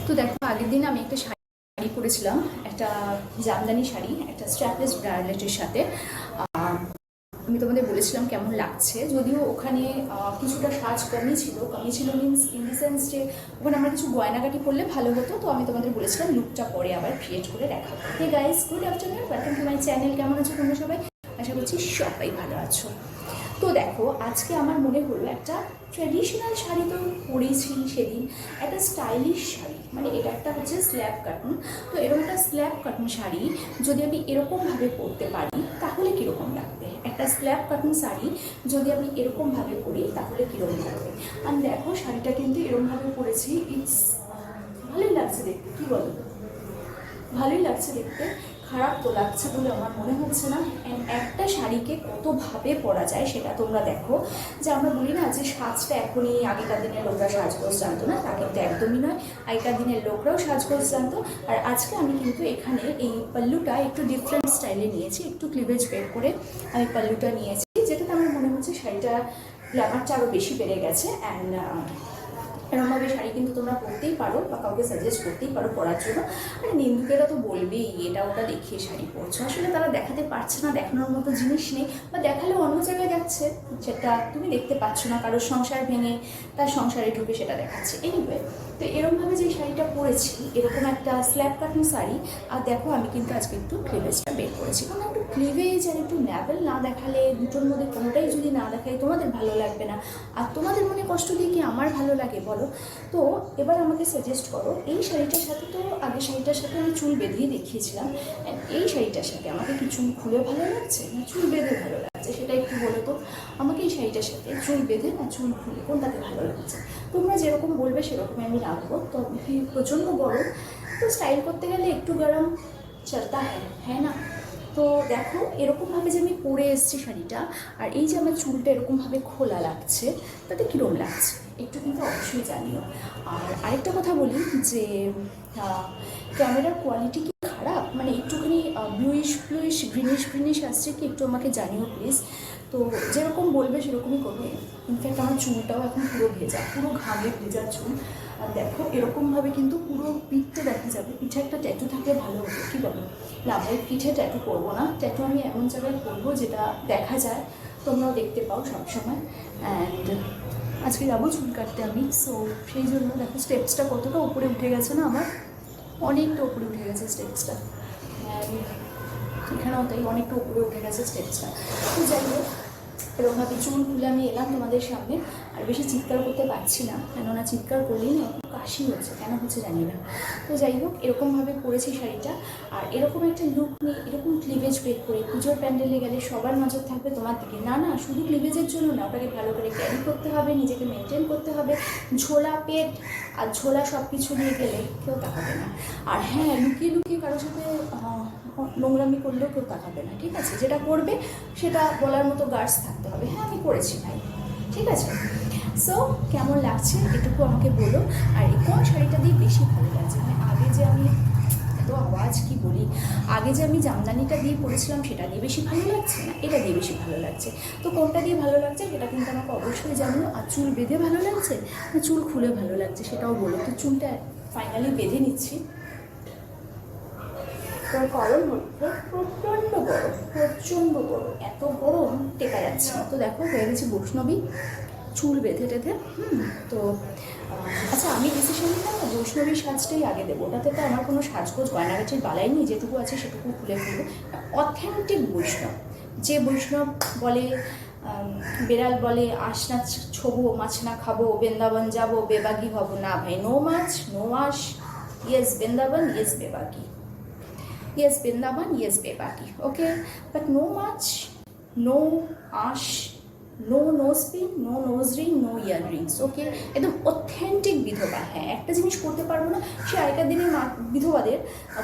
তো দেখো, আগের দিন আমি একটা শাড়ি পরেছিলাম, একটা জামদানি শাড়ি, একটা স্ট্র্যাপলেস ব্রালেটের সাথে। আমি তোমাদের বলেছিলাম কেমন লাগছে, যদিও ওখানে কিছুটা সাজ কমই ছিল মিনস ইন দি সেন্স যে ওখানে আমরা কিছু গয়নাগাটি পরলে ভালো হতো। তো আমি তোমাদের বলেছিলাম লুকটা পরে আবার ক্রিয়েট করে দেখাবো। Hey guys, good afternoon, welcome to my channel. কেমন আছো তোমরা সবাই? আশা করছি সবাই ভালো আছো। তো দেখো, আজকে আমার মনে হলো একটা ট্র্যাডিশনাল শাড়ি তো পরেছি সেদিন, একটা স্টাইলিশ শাড়ি, মানে এটা একটা হচ্ছে স্ল্যাব কাটন। তো এরকম একটা স্ল্যাব কাটন শাড়ি যদি আমি এরকমভাবে পরতে পারি তাহলে কীরকম লাগবে? একটা স্ল্যাব কাটন শাড়ি যদি আমি এরকমভাবে পরি তাহলে কীরকম লাগবে? আর দেখো, শাড়িটা কিন্তু এরকমভাবে পরেছি, ইটস ভালোই লাগছে দেখতে, কী বলো? ভালোই লাগছে দেখতে, খারাপ তো লাগছে বলে আমার মনে হচ্ছে না। একটা শাড়িকে কতভাবে পরা যায় সেটা তোমরা দেখো। যে আমরা বলি না যে সাজটা এখনই, আগেকার দিনের লোকরা সাজগোজ জানতো না, তা কিন্তু একদমই নয়। আগেকার দিনের লোকরাও সাজগোজ জানতো। আর আজকে আমি কিন্তু এখানে এই পাল্লুটা একটু ডিফারেন্ট স্টাইলে নিয়েছি, একটু ক্লিভেজ বের করে আমি পাল্লুটা নিয়েছি, যেটাতে আমার মনে হচ্ছে শাড়িটা গ্ল্যামারটা আরও বেশি বেড়ে গেছে। অ্যান্ড এরকমভাবে শাড়ি কিন্তু তোমরা পরতেই পারো বা কাউকে সাজেস্ট করতেই পারো পরার জন্য। আর নিন্দুকেরা তো বলবেই এটা ওটা দেখিয়ে শাড়ি পরছো, আসলে তারা দেখাতে পারছে না, দেখানোর মতো জিনিস নেই, বা দেখালেও অন্য জায়গায় যাচ্ছে, সেটা তুমি দেখতে পাচ্ছ না। কারোর সংসার ভেঙে তার সংসারে ঢুকে সেটা দেখাচ্ছে। এনিওয়ে, তো এরকমভাবে যে শাড়িটা পরেছি, এরকম একটা স্ল্যাব কাটন শাড়ি। আর দেখো, আমি কিন্তু আজকে একটু ক্লিভেজটা বের করেছি, কারণ একটু ক্লিভেজ আর একটু ন্যাভেল না দেখালে, দুটোর মধ্যে কোনোটাই যদি না দেখাই তোমাদের ভালো লাগবে না। আর তোমাদের মনে কষ্ট দিয়ে কি আমার ভালো লাগে বলো? তো এবার আমাকে সাজেস্ট করো, এই শাড়িটার সাথে, তো আগের শাড়িটার সাথে আমি চুল বেঁধেই দেখিয়েছিলাম, এই শাড়িটার সাথে আমাকে কি চুল খুলে ভালো লাগছে না চুল বেঁধে ভালো লাগছে সেটা একটু বলো তো আমাকে। এই শাড়িটার সাথে চুল বেঁধে না চুল খুলে কোনটাতে ভালো লাগছে? তোমরা যেরকম বলবে সেরকমই আমি রাখবো। তো প্রচণ্ড গরম, তো স্টাইল করতে গেলে একটু গরম চলতা হ্যাঁ না? তো দেখো, এরকমভাবে যে আমি পরে এসেছি শাড়িটা, আর এই যে আমার চুলটা এরকমভাবে খোলা লাগছে, তাতে কীরকম লাগছে একটু কিন্তু অবশ্যই জানিও। আর আরেকটা কথা বলি যে ক্যামেরার কোয়ালিটি কি খারাপ? মানে একটুখানি ব্লুইশ গ্রিনিশ আসছে কি, একটু আমাকে জানিও প্লিজ। তো যেরকম বলবে সেরকমই করবে। ইনফ্যাক্ট আমার চুলটাও এখন পুরো ভেজা, পুরো ঘামে ভেজা চুল। আর দেখো, এরকমভাবে কিন্তু পুরো পিঠটা দেখা যাবে। পিঠে একটা ট্যাটু থাকলে ভালো হতো, কী বলো? না ভাই, পিঠে ট্যাটু করবো না, ট্যাটু আমি এমন জায়গায় করবো যেটা দেখা যায়, তোমরাও দেখতে পাও সবসময়। অ্যান্ড আজকে যাবো চুল কাটতে আমি, সো সেই জন্য দেখো স্টেপসটা কতটা উপরে উঠে গেছে না আমার, অনেকটা উপরে উঠে গেছে স্টেপসটা। এখানেও তাই অনেকটা উপরে উঠে গেছে স্টেপসটা। তো যাই হোক, এরকমভাবে চুল খুলে আমি এলাম তোমাদের সামনে। আর বেশি চিৎকার করতে পারছি না, কেননা চিৎকার করলেই না কাশি হচ্ছে, কেন হচ্ছে জানি না। তো যাই হোক, এরকমভাবে পরেছি শাড়িটা। আর এরকম একটা লুক নিয়ে এরকম ক্লিভেজ বের করে পুজোর প্যান্ডেলে গেলে সবার নজর থাকবে তোমার দিকে। না না, শুধু ক্লিভেজের জন্য না, ওটাকে ভালো করে ক্যারি করতে হবে, নিজেকে মেনটেন করতে হবে। ঝোলা পেট আর ঝোলা সব কিছু নিয়ে গেলে কেউ তাকাবে না। আর হ্যাঁ, লুকিয়ে লুকিয়ে কারোর সাথে নোংরামি করলেও কেউ তাকাবে না, ঠিক আছে? যেটা করবে সেটা বলার মতো গার্ডস থাকতে হবে। হ্যাঁ, আমি করেছি ভাই, ঠিক আছে? সো কেমন লাগছে এটুকু আমাকে বলো। আর এই কোন শাড়িটা দিয়ে বেশি ভালো লাগছে? মানে আগে যে আমি, এত আওয়াজ কি বলি, আগে যে আমি জামদানিটা দিয়ে পরেছিলাম সেটা দিয়ে বেশি ভালো লাগছে, না এটা দিয়ে বেশি ভালো লাগছে? তো কোনটা দিয়ে ভালো লাগছে সেটা কিন্তু আমাকে অবশ্যই জানিও। আর চুল বেঁধে ভালো লাগছে না চুল খুলে ভালো লাগছে সেটাও বলো। তো চুলটা ফাইনালি বেঁধে নিচ্ছি, তার কারণ হচ্ছে প্রচণ্ড গরম, এত গরম টেকা যাচ্ছে না। তো দেখো, হয়ে গেছি বৈষ্ণবী, চুল বেঁধে টেধে। তো আচ্ছা, আমি ডিসিশন নিলাম না বৈষ্ণবী সাজটাই আগে দেবো, ওটাতে তো আমার কোনো সাজগোজ গয়নাগাটির বালাই নেই, যেটুকু আছে সেটুকু খুলে ফেলবো। অথেন্টিক বৈষ্ণব, যে বৈষ্ণব বলে বেড়াল বলে আঁশ না ছোবো, মাছ না খাবো, বৃন্দাবন যাবো, বেবাগি হব না ভাই। নো মাছ, নো আঁশ, ইয়েস বৃন্দাবন, ইয়েস বেবাগি, yes Vrindavan, yes Bebaki, okay, but no much, no ash, no nose pin, no nose ring, no earrings, okay? একদম অথেন্টিক বিধবা। হ্যাঁ, একটা জিনিস করতে পারবো না, সে আগেকার দিনের বিধবাদের,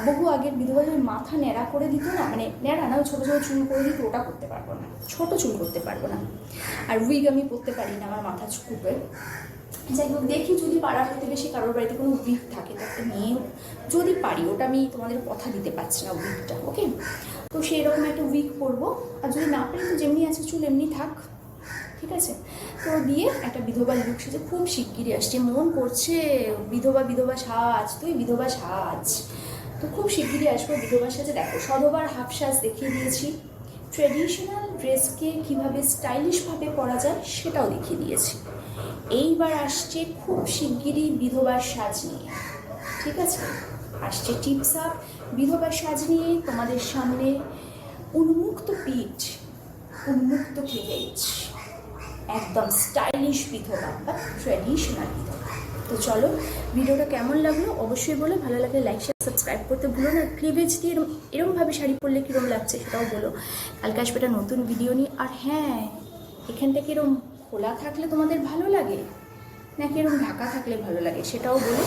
বহু আগের বিধবাদের মাথা ন্যাড়া করে দিত না, মানে ন্যাড়া না, ছোটো ছোটো চুল করে দিত, ওটা করতে পারবো না, ছোটো চুল করতে পারবো না। আর উইগ আমি পরতে পারি না, আমার মাথা চুকুবে। যাই হোক, দেখি যদি পাড়া প্রতিবেশী কারোর বাড়িতে কোনো উইক থাকে তাকে নিয়ে যদি পারি, ওটা আমি তোমাদের কথা দিতে পারছি না উইকটা, ওকে? তো সেই রকম একটা উইক পরবো। আর যদি না পারি তো যেমনি আছে চুল এমনি থাক, ঠিক আছে। তো দিয়ে একটা বিধবা লুক সেজে খুব শিগগিরই আসছে, মন করছে বিধবা বিধবা সাজ, তুই বিধবা সাজ। তো খুব শিগগিরই আসবো বিধবার সাজে। দেখো সধবার হাফ সাজ দেখিয়ে দিয়েছি, ট্রেডিশনাল ড্রেসকে কীভাবে স্টাইলিশভাবে পরা যায় সেটাও দেখিয়ে দিয়েছি। এইবার আসছে খুব শিগগিরই বিধবার সাজ নিয়ে, ঠিক আছে। আসছে টিপস আপ বিধবার সাজ নিয়ে তোমাদের সামনে। উন্মুক্ত পিঠ, উন্মুক্ত ক্লিভেজ, একদম স্টাইলিশ বিধবা বা ট্র্যাডিশনাল বিধবা। তো চলো, ভিডিওটা কেমন লাগলো অবশ্যই বলো, ভালো লাগলে লাইক শেয়ার সাবস্ক্রাইব করতে ভুলো না। ক্লিভেজ দিয়ে এরমভাবে শাড়ি পরলে কীরকম লাগছে সেটাও বলো। কালকে আসবে একটা নতুন ভিডিও নিয়ে। আর হ্যাঁ, এখানটা কীরকম খোলা থাকলে তোমাদের ভালো লাগে নাকি এরকম ঢাকা থাকলে ভালো লাগে সেটাও বলো।